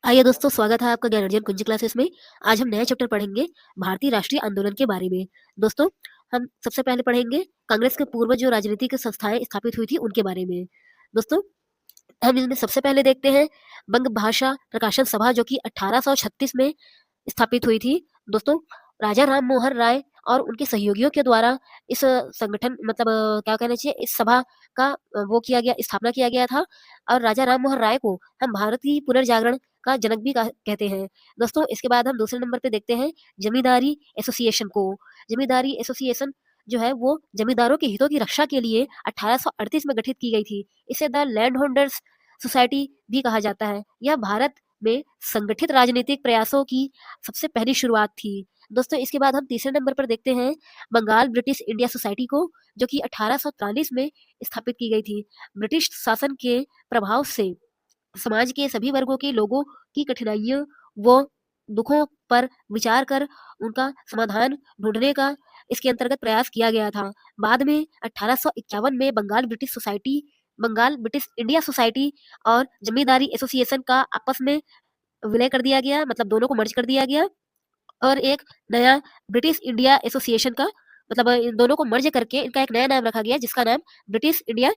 आइए दोस्तों, स्वागत है आपका ज्ञानार्जन कुंज क्लासेस में। आज हम नया चैप्टर पढ़ेंगे भारतीय राष्ट्रीय आंदोलन के बारे में। दोस्तों, हम सबसे पहले पढ़ेंगे कांग्रेस के पूर्व जो राजनीतिक संस्थाएं स्थापित हुई थी उनके बारे में। दोस्तों, हम इनमें सबसे पहले देखते हैं बंग भाषा प्रकाशन सभा, जो कि 1836 में स्थापित हुई थी। दोस्तों, राजा राम मोहन राय और उनके सहयोगियों के द्वारा इस संगठन मतलब क्या कहना चाहिए, इस सभा का वो किया गया, स्थापना किया गया था। और राजा राम मोहन राय को हम भारतीय पुनर्जागरण का जनक भी कहते हैं। दोस्तों, इसके बाद हम दूसरे नंबर पे देखते हैं जमींदारी एसोसिएशन को। जमींदारी एसोसिएशन जो है वो जमींदारों के हितों की रक्षा के लिए 1838 में गठित की गई थी। इसे द लैंड होल्डर्स सोसाइटी भी कहा जाता है। यह भारत में संगठित राजनीतिक प्रयासों की सबसे पहली शुरुआत थी। दोस्तों, इसके बाद हम तीसरे नंबर पर देखते हैं बंगाल ब्रिटिश इंडिया सोसाइटी को, जो कि 1843 में स्थापित की गई थी। ब्रिटिश शासन के प्रभाव से समाज के सभी वर्गों के लोगों की कठिनाइयों व दुखों पर विचार कर उनका समाधान ढूंढने का इसके अंतर्गत प्रयास किया गया था। बाद में 1851 में बंगाल ब्रिटिश इंडिया सोसाइटी और जमींदारी एसोसिएशन का आपस में विलय कर दिया गया, मतलब दोनों को मर्ज कर दिया गया और एक नया ब्रिटिश इंडिया एसोसिएशन का मतलब इन दोनों को मर्ज करके इनका एक नया नाम रखा गया, जिसका नाम ब्रिटिश इंडिया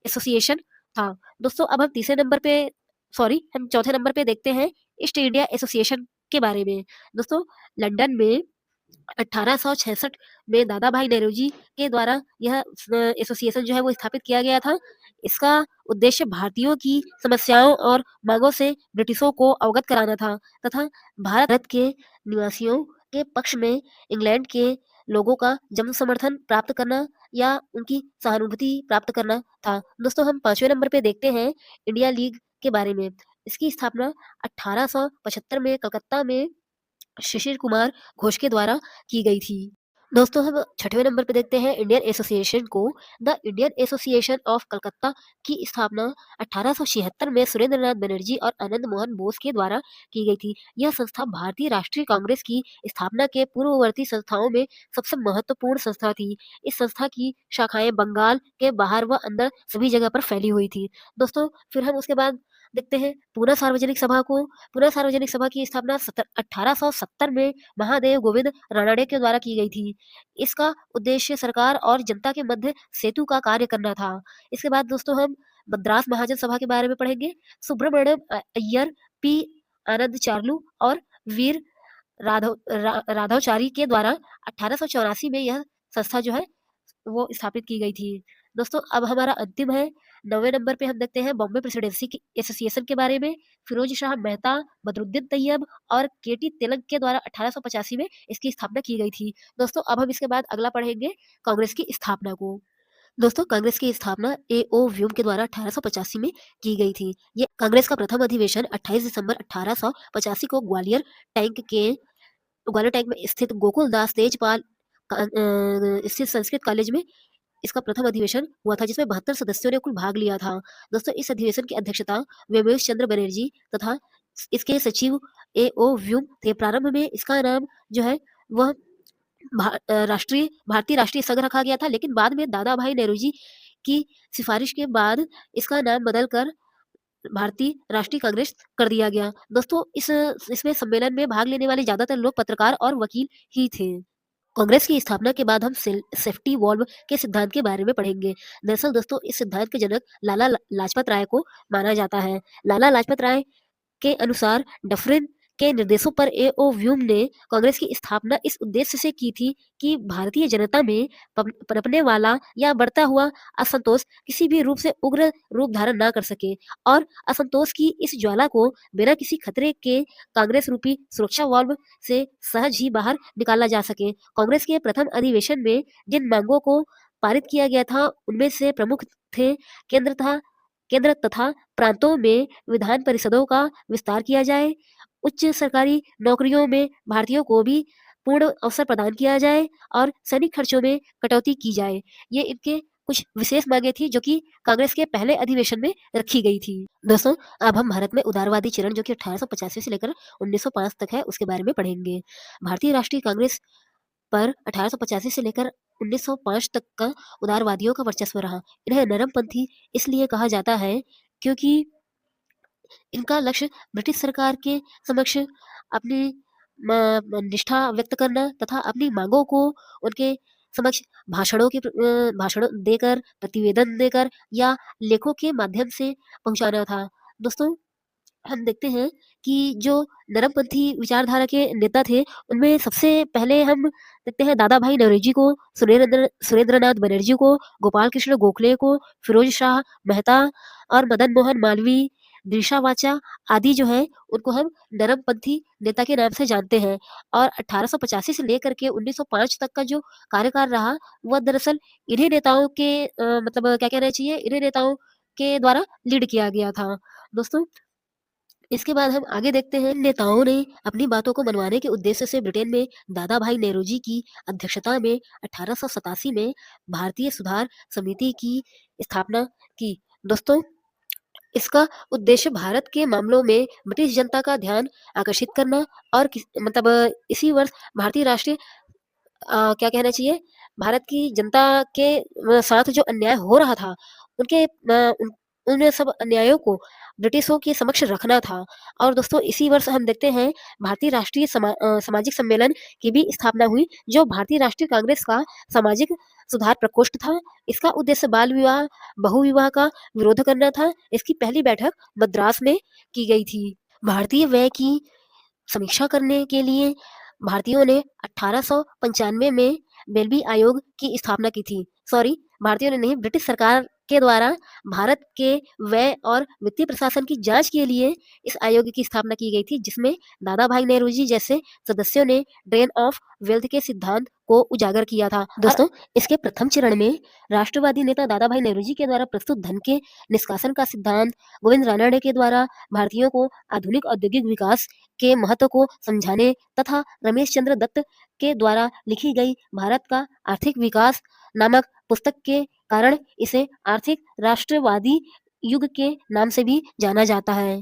एसोसिएशन था। दोस्तों, अब हम चौथे नंबर पे देखते हैं ईस्ट इंडिया एसोसिएशन के बारे में। दोस्तों, लंदन में 1866 में दादा भाई नेहरूजी के द्वारा यह एसोसिएशन जो है वो स्थापित किया गया था। इसका उद्देश्य भारतीयों की समस्याओं और मांगों से ब्रिटिशों को अवगत कराना था तथा भारत के निवासियों के पक्ष में इंग्लैंड के लोगों का जन समर्थन प्राप्त करना या उनकी सहानुभूति प्राप्त करना था। दोस्तों, हम पांचवें नंबर पे देखते हैं इंडिया लीग के बारे में। इसकी स्थापना 1875 में कलकत्ता में शिशिर कुमार घोष के द्वारा की गई थी। दोस्तों, हम छठवें नंबर पे देखते हैं इंडियन एसोसिएशन को। The Indian association of Calcutta की स्थापना 1876 में सुरेंद्रनाथ बनर्जी और आनंद मोहन बोस के द्वारा की गई थी। यह संस्था भारतीय राष्ट्रीय कांग्रेस की स्थापना के पूर्ववर्ती संस्थाओं में सबसे महत्वपूर्ण संस्था थी। इस संस्था की शाखाएं बंगाल के बाहर व अंदर सभी जगह पर फैली हुई थी। दोस्तों, फिर हम उसके बाद देखते हैं पूना सार्वजनिक सभा को। पूना सार्वजनिक सभा की स्थापना 1870 में महादेव गोविंद रानडे के द्वारा की गई थी। इसका उद्देश्य सरकार और जनता के मध्य सेतु का कार्य करना था। इसके बाद दोस्तों, हम मद्रास महाजन सभा के बारे में पढ़ेंगे। सुब्रमण्यम अय्यर, पी आनंद चार्लू और वीर राघवचारी के द्वारा 1884 में यह संस्था जो है वो स्थापित की गई थी। दोस्तों, अब हमारा अंतिम है 9वें नंबर पे हम देखते हैं बॉम्बे प्रेसिडेंसी की एसोसिएशन के बारे में। फिरोज शाह मेहता, बदरुद्दीन तैयब और केटी तिलक के द्वारा 1885 में इसकी स्थापना की गई थी। दोस्तों, अब हम इसके बाद अगला पढ़ेंगे कांग्रेस की स्थापना को। दोस्तों, कांग्रेस की स्थापना ए.ओ. व्यूम के द्वारा 1885 में की गई थी। ये कांग्रेस का प्रथम अधिवेशन 28 दिसंबर 1885 को ग्वालियर टैंक में स्थित गोकुल दास तेजपाल स्थित संस्कृत कॉलेज में इसका प्रथम अधिवेशन हुआ था, जिसमें 72 सदस्यों ने कुल भाग लिया था। दोस्तों, इस अधिवेशन की अध्यक्षता व्योमेश चंद्र बनर्जी तथा इसके सचिव ए.ओ. व्यूम थे। प्रारंभ में इसका नाम जो है वह भारतीय राष्ट्रीय संघ रखा गया था, लेकिन बाद में दादा भाई नेहरूजी की सिफारिश के बाद इसका नाम बदलकर भारतीय राष्ट्रीय कांग्रेस कर दिया गया। दोस्तों, इसमें सम्मेलन में भाग लेने वाले ज्यादातर लोग पत्रकार और वकील ही थे। कांग्रेस की स्थापना के बाद हम सेफ्टी वॉल्व के सिद्धांत के बारे में पढ़ेंगे। दरअसल दोस्तों, इस सिद्धांत के जनक लाजपत राय को माना जाता है। लाला लाजपत राय के अनुसार डफरिन के निर्देशों पर ए.ओ. व्यूम ने कांग्रेस की स्थापना इस उद्देश्य से की थी कि भारतीय जनता में पनपने वाला या बढ़ता हुआ असंतोष किसी भी रूप से उग्र रूप धारण न कर सके और असंतोष की इस ज्वाला को बिना किसी खतरे के कांग्रेस रूपी सुरक्षा वाल्व से सहज ही बाहर निकाला जा सके। कांग्रेस के प्रथम अधिवेशन में जिन मांगों को पारित किया गया था उनमें से प्रमुख थे केंद्र तथा प्रांतों में विधान परिषदों का विस्तार किया जाए, उच्च सरकारी नौकरियों में भारतीयों को भी पूर्ण अवसर प्रदान किया जाए और सैनिक खर्चों में कटौती की जाए। ये इनके कुछ विशेष मांगे थी जो कि कांग्रेस के पहले अधिवेशन में रखी गई थी। दोस्तों, अब हम भारत में उदारवादी चरण जो कि 1885 से लेकर 1905 तक है उसके बारे में पढ़ेंगे। भारतीय राष्ट्रीय कांग्रेस पर 1885 से लेकर 1905 तक का उदारवादियों का वर्चस्व रहा। इन्हें नरमपंथी इसलिए कहा जाता है क्योंकि इनका लक्ष्य ब्रिटिश सरकार के समक्ष अपनी निष्ठा व्यक्त करना तथा अपनी मांगों को उनके समक्ष भाषण देकर, प्रतिवेदन देकर या लेखों के माध्यम से पहुंचाना था। दोस्तों, हम देखते हैं कि जो नरमपंथी विचारधारा के नेता थे, उनमें सबसे पहले हम देखते हैं दादा भाई नौरोजी को, सुरेंद्रनाथ बनर्जी को, गोपाल कृष्ण गोखले को, फिरोज शाह मेहता और मदन मोहन मालवीय, दिशा वाचा आदि जो है, उनको हम नरमपंथी नेता के नाम से जानते हैं। और 1885 से लेकर के 1905 तक का जो कार्यकाल रहा, वह दरअसल इन्हीं नेताओं के मतलब क्या कहना चाहिए, इन्हीं नेताओं के द्वारा लीड किया गया था। दोस्तों, इसके बाद हम आगे देखते हैं, नेताओं ने अपनी बातों को मनवाने के उद्देश्य से ब्रिटेन में दादा भाई नेरोजी की अध्यक्षता में 1887 में भारतीय सुधार समिति की स्थापना की। दोस्तों, इसका उद्देश्य भारत के मामलों में ब्रिटिश जनता का ध्यान आकर्षित करना और इसी वर्ष भारतीय राष्ट्रीय क्या कहना चाहिए, भारत की जनता के साथ जो अन्याय हो रहा था, उन सब अन्यायों को ब्रिटिशों के समक्ष रखना था। और दोस्तों, इसी वर्ष हम देखते हैं भारतीय राष्ट्रीय सामाजिक सम्मेलन की भी स्थापना हुई, जो भारतीय राष्ट्रीय कांग्रेस का सामाजिक सुधार प्रकोष्ठ था। इसका उद्देश्य बाल विवाह, बहुविवाह का विरोध करना था। इसकी पहली बैठक मद्रास में की गई थी। भारतीय व्यय की समीक्षा करने के लिए भारतीयों ने 1895 में बेल्बी आयोग की स्थापना की थी। सॉरी, भारतीयों ने नहीं, ब्रिटिश सरकार के द्वारा भारत के व्यय और वित्तीय प्रशासन की जांच के लिए इस आयोग की स्थापना की गई थी, जिसमें दादा भाई नेहरूजी जैसे सदस्यों ने ड्रेन ऑफ वेल्थ के सिद्धांत को उजागर किया था। दोस्तों, इसके प्रथम चरण में राष्ट्रवादी नेता दादा भाई नेहरूजी के द्वारा प्रस्तुत धन के निष्कासन का सिद्धांत, गोविंद रानडे के द्वारा भारतीयों को आधुनिक औद्योगिक विकास के महत्व को समझाने तथा रमेश चंद्र दत्त के द्वारा लिखी गई भारत का आर्थिक विकास नामक पुस्तक के कारण इसे आर्थिक राष्ट्रवादी युग के नाम से भी जाना जाता है।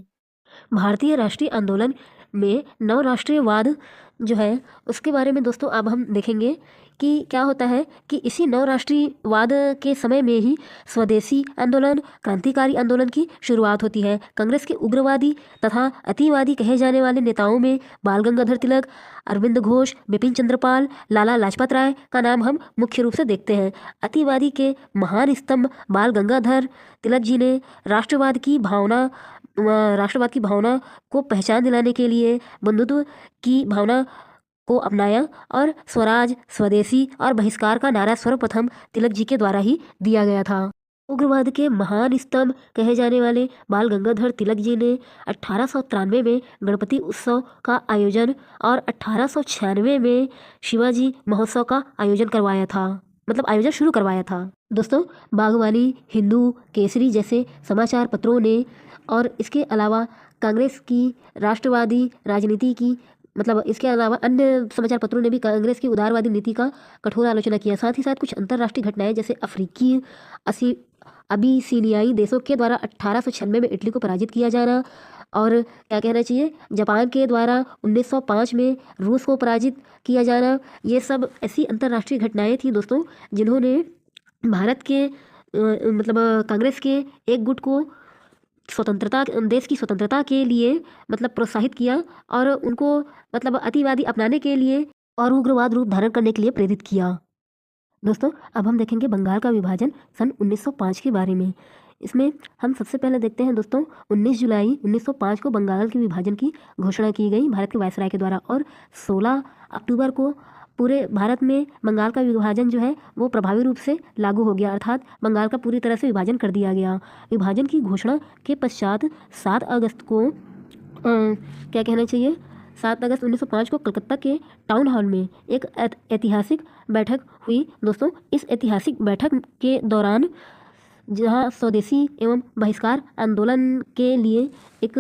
भारतीय राष्ट्रीय आंदोलन में नव राष्ट्रीयवाद जो है, उसके बारे में दोस्तों अब हम देखेंगे कि क्या होता है कि इसी नव राष्ट्रीयवाद के समय में ही स्वदेशी आंदोलन, क्रांतिकारी आंदोलन की शुरुआत होती है। कांग्रेस के उग्रवादी तथा अतिवादी कहे जाने वाले नेताओं में बाल गंगाधर तिलक, अरविंद घोष, बिपिन चंद्रपाल, लाला लाजपत राय का नाम हम मुख्य रूप से देखते हैं। अतिवादी के महान स्तंभ बाल गंगाधर तिलक जी ने राष्ट्रवाद की भावना को पहचान दिलाने के लिए बंधुत्व की भावना को अपनाया और स्वराज, स्वदेशी और बहिष्कार का नारा सर्वप्रथम तिलक जी के द्वारा ही दिया गया था। उग्रवाद के महान स्तंभ कहे जाने वाले बाल गंगाधर तिलक जी ने 1893 में गणपति उत्सव का आयोजन और 1896 में शिवाजी महोत्सव का आयोजन शुरू करवाया था। दोस्तों, बागवानी, हिंदू, केसरी जैसे समाचार पत्रों ने और इसके अलावा कांग्रेस की राष्ट्रवादी राजनीति की इसके अलावा अन्य समाचार पत्रों ने भी कांग्रेस की उदारवादी नीति का कठोर आलोचना किया। साथ ही साथ कुछ अंतर्राष्ट्रीय घटनाएं जैसे अफ्रीकी अबीसिनियाई देशों के द्वारा 1896 में इटली को पराजित किया जाना और क्या कहना चाहिए, जापान के द्वारा 1905 में रूस को पराजित किया जाना, ये सब ऐसी अंतर्राष्ट्रीय घटनाएं थी दोस्तों, जिन्होंने भारत के कांग्रेस के एक गुट को देश की स्वतंत्रता के लिए प्रोत्साहित किया और उनको अतिवादी अपनाने के लिए और उग्रवाद रूप धारण करने के लिए प्रेरित किया। दोस्तों, अब हम देखेंगे बंगाल का विभाजन सन 1905 के बारे में। इसमें हम सबसे पहले देखते हैं दोस्तों, 19 जुलाई 1905 को बंगाल के विभाजन की घोषणा की गई भारत के वायसराय के द्वारा और 16 अक्टूबर को पूरे भारत में बंगाल का विभाजन जो है वो प्रभावी रूप से लागू हो गया, अर्थात बंगाल का पूरी तरह से विभाजन कर दिया गया। विभाजन की घोषणा के पश्चात 7 अगस्त को 7 अगस्त 1905 को कलकत्ता के टाउन हॉल में एक ऐतिहासिक बैठक हुई। दोस्तों, इस ऐतिहासिक बैठक के दौरान जहां स्वदेशी एवं बहिष्कार आंदोलन के लिए एक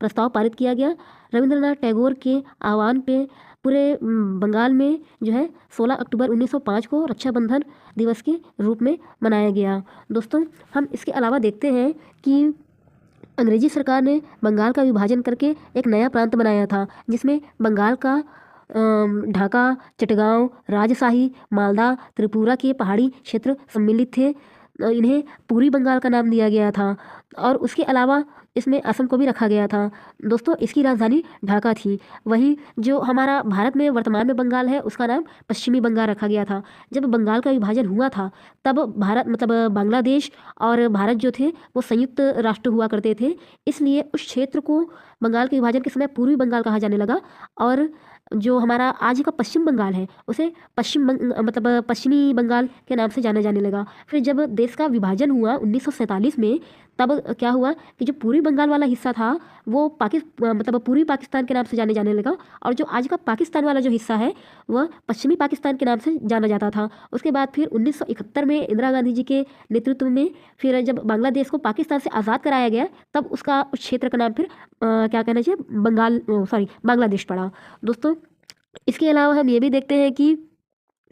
प्रस्ताव पारित किया गया। रविंद्रनाथ टैगोर के आह्वान पे पूरे बंगाल में जो है 16 अक्टूबर 1905 को रक्षाबंधन दिवस के रूप में मनाया गया। दोस्तों, हम इसके अलावा देखते हैं कि अंग्रेजी सरकार ने बंगाल का विभाजन करके एक नया प्रांत बनाया था, जिसमें बंगाल का ढाका, चटगांव, राजशाही, मालदा, त्रिपुरा के पहाड़ी क्षेत्र सम्मिलित थे। इन्हें पूर्वी बंगाल का नाम दिया गया था और उसके अलावा इसमें असम को भी रखा गया था। दोस्तों इसकी राजधानी ढाका थी। वहीं जो हमारा भारत में वर्तमान में बंगाल है उसका नाम पश्चिमी बंगाल रखा गया था। जब बंगाल का विभाजन हुआ था तब भारत मतलब बांग्लादेश और भारत जो थे वो संयुक्त राष्ट्र हुआ करते थे, इसलिए उस क्षेत्र को बंगाल के विभाजन के समय पूर्वी बंगाल कहा जाने लगा और जो हमारा आज का पश्चिम बंगाल है उसे मतलब पश्चिमी बंगाल के नाम से जाना जाने लगा। फिर जब देश का विभाजन हुआ 1947 में, तब क्या हुआ कि जो पूर्वी बंगाल वाला हिस्सा था वो मतलब पूर्वी पाकिस्तान के नाम से जाने लगा और जो आज का पाकिस्तान वाला जो हिस्सा है वह पश्चिमी पाकिस्तान के नाम से जाना जाता था। उसके बाद फिर 1971 में इंदिरा गांधी जी के नेतृत्व में फिर जब बांग्लादेश को पाकिस्तान से आज़ाद कराया गया तब उसका उस क्षेत्र का नाम फिर क्या कहना चाहिए बांग्लादेश पड़ा। दोस्तों इसके अलावा हम ये भी देखते हैं कि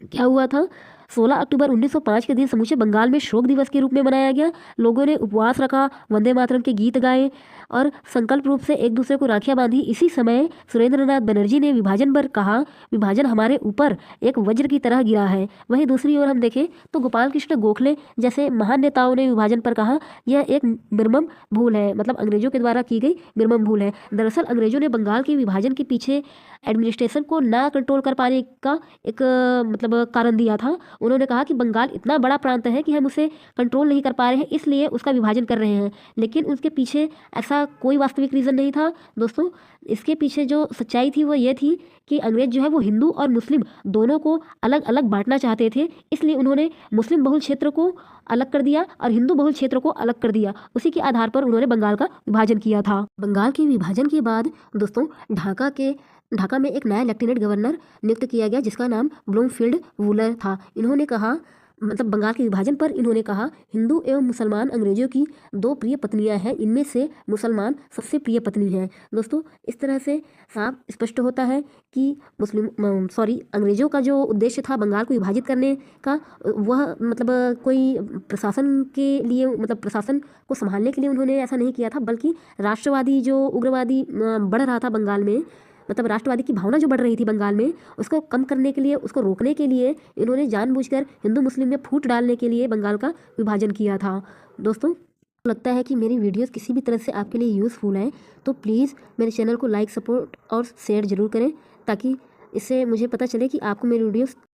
क्या हुआ था 16 अक्टूबर 1905 के दिन समूचे बंगाल में शोक दिवस के रूप में मनाया गया। लोगों ने उपवास रखा, वंदे मातरम के गीत गाए और संकल्प रूप से एक दूसरे को राखियां बांधी। इसी समय सुरेंद्रनाथ बनर्जी ने विभाजन पर कहा, विभाजन हमारे ऊपर एक वज्र की तरह गिरा है। वहीं दूसरी ओर हम देखें तो गोपाल कृष्ण गोखले जैसे महान नेताओं ने विभाजन पर कहा, यह एक निर्मम भूल है, मतलब अंग्रेजों के द्वारा की गई निर्मम भूल है। दरअसल अंग्रेजों ने बंगाल के विभाजन के पीछे एडमिनिस्ट्रेशन को ना कंट्रोल कर पाने का एक मतलब कारण दिया था। उन्होंने कहा कि बंगाल इतना बड़ा प्रांत है कि हम उसे कंट्रोल नहीं कर पा रहे हैं, इसलिए उसका विभाजन कर रहे हैं। लेकिन उसके पीछे ऐसा कोई वास्तविक रीज़न नहीं था। दोस्तों इसके पीछे जो सच्चाई थी वो ये थी कि अंग्रेज जो है वो हिंदू और मुस्लिम दोनों को अलग अलग बांटना चाहते थे, इसलिए उन्होंने मुस्लिम बहुल क्षेत्र को अलग कर दिया और हिंदू बहुल क्षेत्र को अलग कर दिया। उसी के आधार पर उन्होंने बंगाल का विभाजन किया था। बंगाल के विभाजन के बाद दोस्तों ढाका में एक नया लेफ्टिनेंट गवर्नर नियुक्त किया गया जिसका नाम ब्लूमफील्ड वूलर था। इन्होंने कहा, मतलब बंगाल के विभाजन पर इन्होंने कहा, हिंदू एवं मुसलमान अंग्रेजों की दो प्रिय पत्नियां हैं, इनमें से मुसलमान सबसे प्रिय पत्नी है। दोस्तों इस तरह से साफ स्पष्ट होता है कि अंग्रेजों का जो उद्देश्य था बंगाल को विभाजित करने का, वह मतलब कोई प्रशासन के लिए, मतलब प्रशासन को संभालने के लिए उन्होंने ऐसा नहीं किया था, बल्कि राष्ट्रवादी जो उग्रवादी बढ़ रहा था बंगाल में, मतलब राष्ट्रवादी की भावना जो बढ़ रही थी बंगाल में, उसको कम करने के लिए, उसको रोकने के लिए इन्होंने जानबूझकर हिंदू मुस्लिम में फूट डालने के लिए बंगाल का विभाजन किया था। दोस्तों लगता है कि मेरी वीडियोस किसी भी तरह से आपके लिए यूज़फुल है तो प्लीज़ मेरे चैनल को लाइक, सपोर्ट और शेयर ज़रूर करें, ताकि इससे मुझे पता चले कि आपको मेरी वीडियोस